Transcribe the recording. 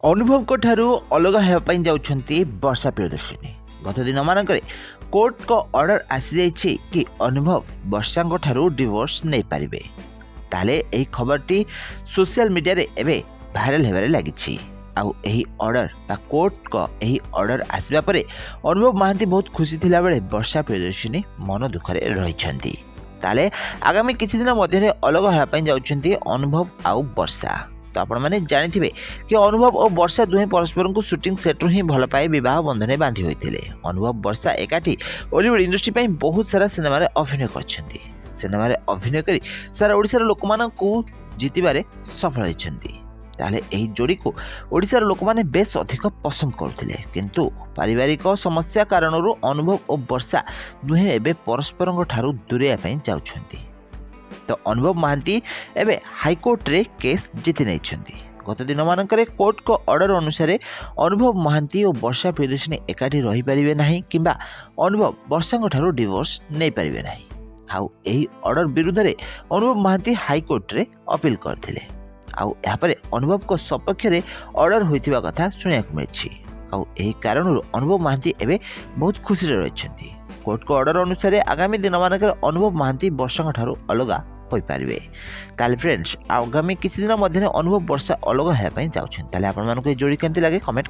अनुभव ठारू अलग होगापी जाउछंती वर्षा प्रियदर्शिनी। गत दिन मानक कोर्ट को ऑर्डर आसी जाइछि कि अनुभव वर्षा ठारू डिवोर्स नहीं पारिबे। ताले एही खबरटी सोशल मीडिया रे एबे भाइराल हेबारे लागिछि। आउ एही ऑर्डर बा कोर्ट को एही ऑर्डर आसीबा परे अनुभव महांती बहुत खुशी थिला बेले वर्षा प्रियदर्शिनी मन दुखरे रहिछंती। ताले आगामी किछि दिन मध्यरे अलग होगापी जाउछंती अनुभव आउ वर्षा। तो आपण मैंने जानी कि अनुभव और वर्षा दुहे परस्पर को शूटिंग सेट्रु ही भल पाए बह बंधन में बांधि होते। अनुभव वर्षा एकाठी बॉलीवुड इंडस्ट्री पर बहुत सारा सिनेमा अभिनय करछंती। सिनेमा अभिनय कर सारा ओडिशार लोक मानकु जीतबारे सफल होइछंती। ताले एही जोड़ी को ओडिशार लोक माने बेस अधिक पसंद करथिले, किंतु पारिवारिक समस्या कारणरू अनुभव और वर्षा दुहे एबे परस्पर ठारू दूरेया पई जाउछंती। तो अनुभव महांती एबे हाईकोर्ट रे केस जीति नहीं। गत दिन मानक कोर्ट को ऑर्डर अनुसार अनुभव महांती और वर्षा प्रियदर्शिनी एकाठी रही पारिबे नाही किंबा अनुभव वर्षा ठारू डिवोर्स नहीं पारिबे नाही। आउ एही ऑर्डर विरुद्ध रे अनुभव महांती हाईकोर्ट रे अपील करथिले। आउ यापर अनुभव को सपक्ष रे ऑर्डर होइतिबा कथा सुनियाक मिलछि। आउ एही कारणरू अनुभव महांती एबे बहुत खुशी रे रहिछंती। कोर्ट को ऑर्डर अनुसार आगामी दिन मानक अनुभव महांती वर्षा ठारू अलगा होई पारिबे। ताले फ्रेंड्स आगामी किछि दिन मध्यरे अनुभव वर्षा अलग होया पई जाउछन। ताले आपण मानको ए जोड़ी केमति लागे कमेंट